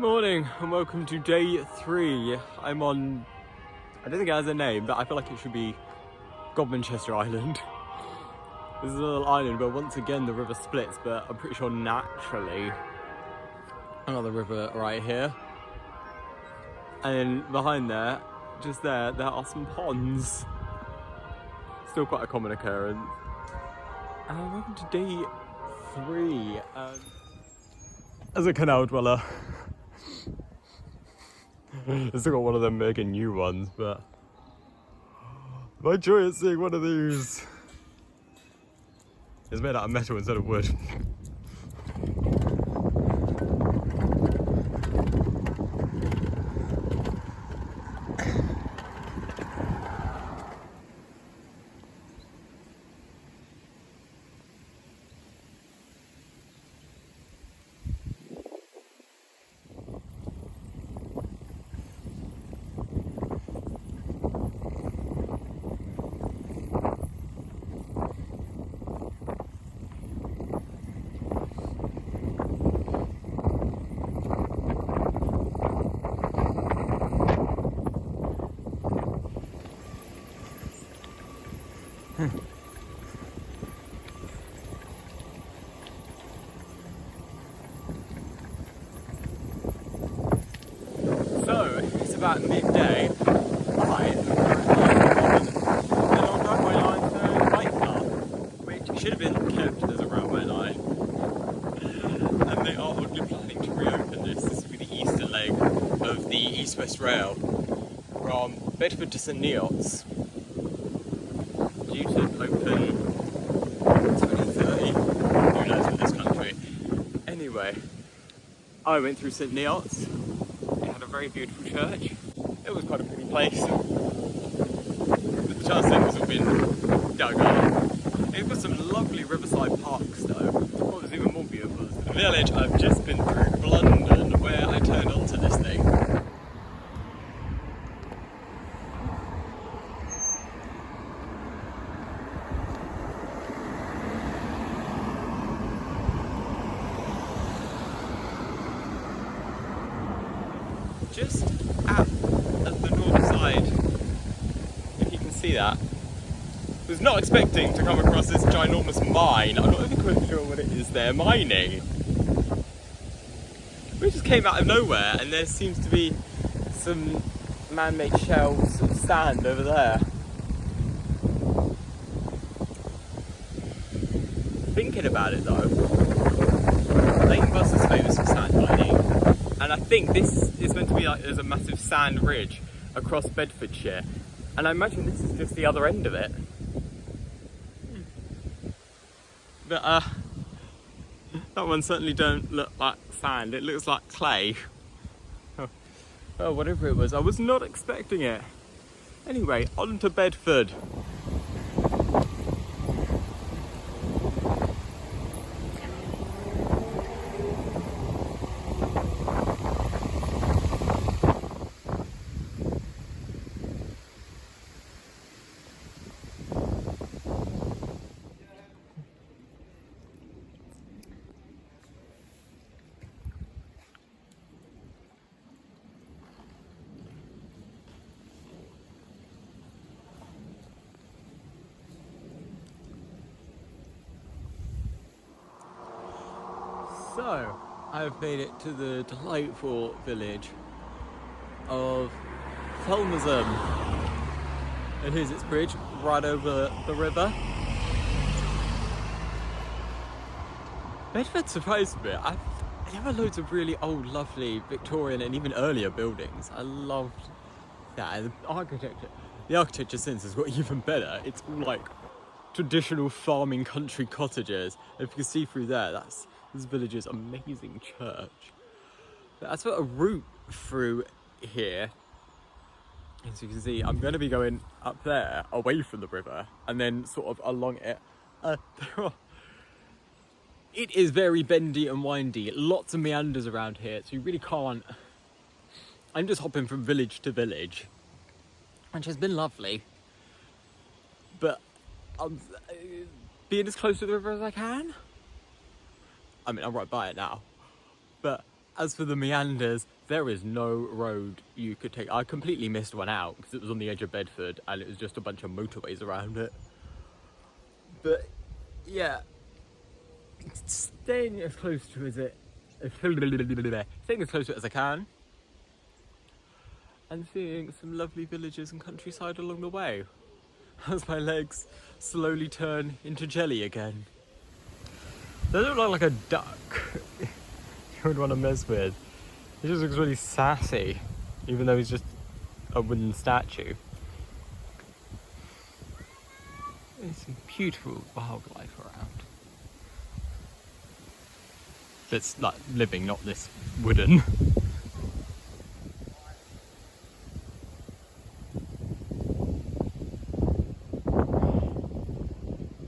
morning and welcome to day 3. I'm on, I don't think it has a name, but I feel like it should be Godmanchester Island. This is a little island where once again the river splits, but I'm pretty sure naturally. Another river right here. And then behind there, just there are some ponds. Still quite a common occurrence. Welcome to day 3. As a canal dweller, I still got one of them making new ones, but my joy at seeing one of these is made out of metal instead of wood. So, it's about midday. I am currently on the railway line to bike path, which should have been kept as a railway line. And they are oddly planning to reopen this. This will be the eastern leg of the East-West Rail from Bedford to St Neots. Due to open 2030. Who knows with this country? Anyway, I went through St Neots. It had a very beautiful church. It was quite a pretty place. The church centre was all been dug up. It got some lovely riverside parks though. What was even more beautiful is the village I've just been through, London, where I turned onto this thing. Just at the north side, if you can see that. Was not expecting to come across this ginormous mine. I'm not even quite sure what it is they're mining. We just came out of nowhere and there seems to be some man-made shelves of sand over there. Thinking about it though, Leighton Bus is famous for sand mining. And I think this is meant to be like there's a massive sand ridge across Bedfordshire. And I imagine this is just the other end of it. But that one certainly don't look like sand, it looks like clay. Oh, whatever it was, I was not expecting it. Anyway, on to Bedford. So, I've made it to the delightful village of Felmersham. And here's its bridge, right over the river. Bedford surprised me. There were loads of really old, lovely Victorian and even earlier buildings. I loved that. And the architecture since has got even better. It's all like traditional farming country cottages. If you can see through there, that's this village's amazing church. But as for a route through here, as you can see, I'm going to be going up there, away from the river, and then sort of along it. It is very bendy and windy, lots of meanders around here, so you really can't. I'm just hopping from village to village, which has been lovely. But I'm being as close to the river as I can. I mean, I'm right by it now, but As for the meanders, there is no road you could take. I completely missed one out because it was on the edge of Bedford and it was just a bunch of motorways around it. But yeah, staying as close to it as I can, and seeing some lovely villages and countryside along the way as my legs slowly turn into jelly again. They don't look like a duck you would want to mess with. He just looks really sassy, even though he's just a wooden statue. There's some beautiful wildlife around. That's like living, not this wooden.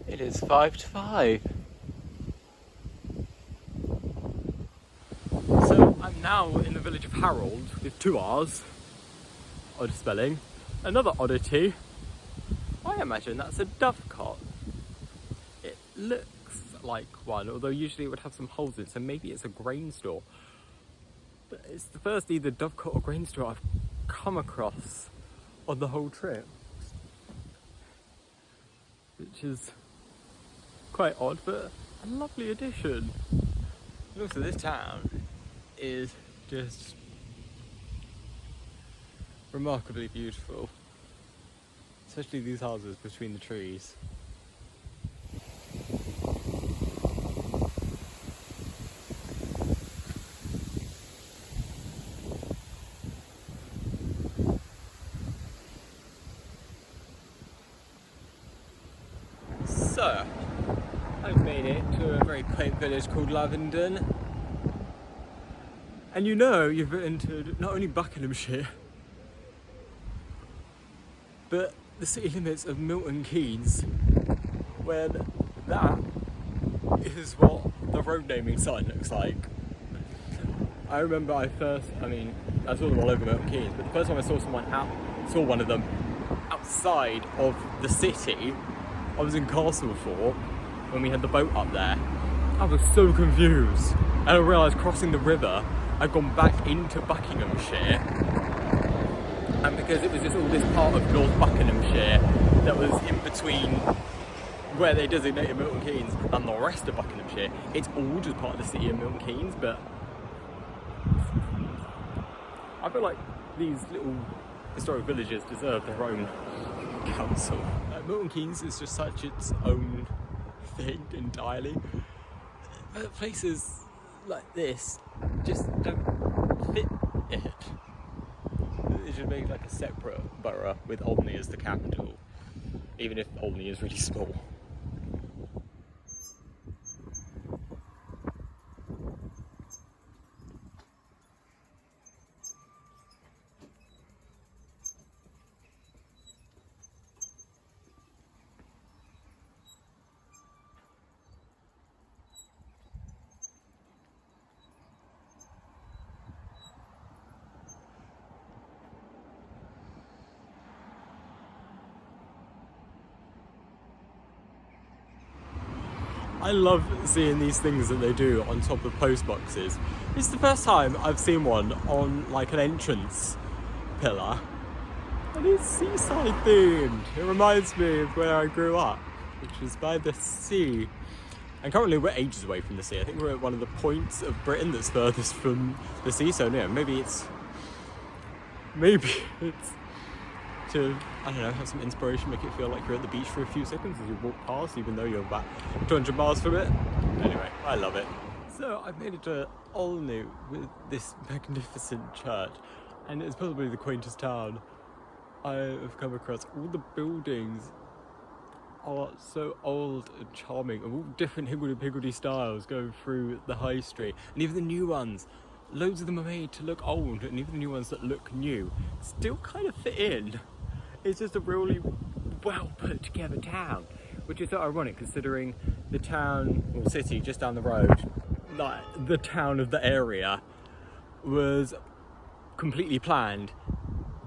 It is 5 to 5. So I'm now in the village of Harold with 2 R's. Odd spelling. Another oddity. I imagine that's a dovecot. It looks like one, although usually it would have some holes in it, so maybe it's a grain store. But it's the first either dovecot or grain store I've come across on the whole trip, which is quite odd, but a lovely addition. And also this town is just remarkably beautiful, especially these houses between the trees. So, I've made it to a very quaint village called Lavenden. And you know you've entered not only Buckinghamshire, but the city limits of Milton Keynes, when that is what the road naming sign looks like. I remember I saw them all over Milton Keynes, but the first time I saw one of them outside of the city, I was in Castleford when we had the boat up there. I was so confused, and I realised crossing the river I'd gone back into Buckinghamshire, and because it was just all this part of North Buckinghamshire that was in between where they designated Milton Keynes and the rest of Buckinghamshire, it's all just part of the city of Milton Keynes. But I feel like these little historic villages deserve their own council. Milton Keynes is just such its own thing entirely. But places like this just don't fit it. They should make like a separate borough with Olney as the capital, even if Olney is really small. I love seeing these things that they do on top of post boxes. It's the first time I've seen one on like an entrance pillar, and it's seaside themed. It reminds me of where I grew up, which was by the sea. And currently we're ages away from the sea. I think we're at one of the points of Britain that's furthest from the sea, so yeah, maybe it's to, I don't know, have some inspiration, make it feel like you're at the beach for a few seconds as you walk past, even though you're about 200 miles from it. Anyway, I love it. So I've made it to Olney with this magnificent church, and it's probably the quaintest town I have come across. All the buildings are so old and charming, of all different higgledy-piggledy styles going through the high street, and even the new ones. Loads of them are made to look old, and even the new ones that look new still kind of fit in. It's just a really well put together town, which is so ironic considering the town or city just down the road, like the town of the area, was completely planned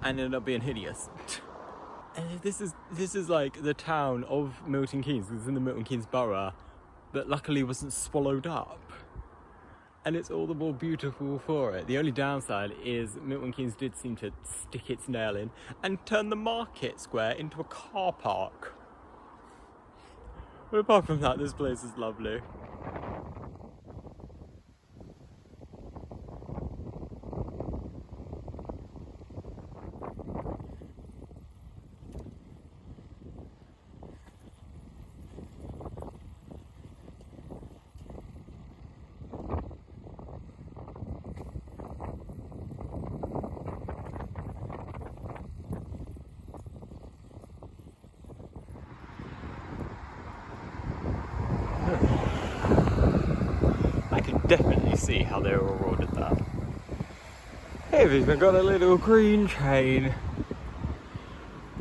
and ended up being hideous. And this is like the town of Milton Keynes. It's in the Milton Keynes borough, but luckily wasn't swallowed up. and it's all the more beautiful for it. The only downside is Milton Keynes did seem to stick its nail in and turn the market square into a car park. But apart from that, this place is lovely. I can definitely see how they were awarded that. Hey, we've even got a little green train.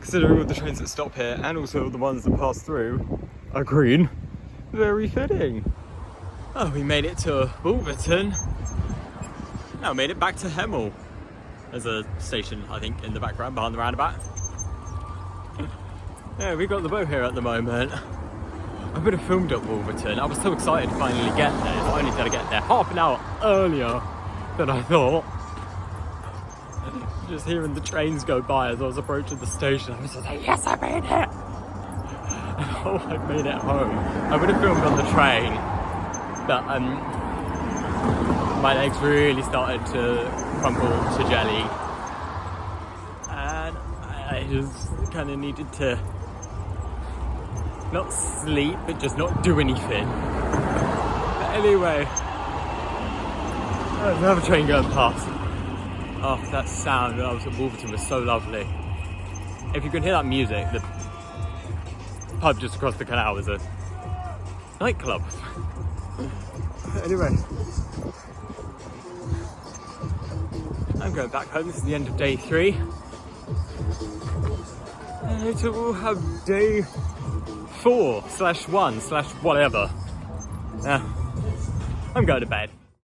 Considering all the trains that stop here and also the ones that pass through are green, very fitting. Oh, we made it to Wolverton. Now made it back to Hemel. There's a station, I think, in the background behind the roundabout. Yeah, we got the boat here at the moment. I would have filmed at Wolverton. I was so excited to finally get there. I only had to get there half an hour earlier than I thought. Just hearing the trains go by as I was approaching the station, I was just like, yes, I made it! Oh, I made it home. I would have filmed on the train, but my legs really started to crumble to jelly, and I just kind of needed to not sleep, but just not do anything. But anyway, there's another train going past. Oh, that sound when I was at Wolverton was so lovely. If you can hear that music, the pub just across the canal is a nightclub. Anyway, I'm going back home. This is the end of day 3. And later we'll have day 4/1/whatever. I'm going to bed.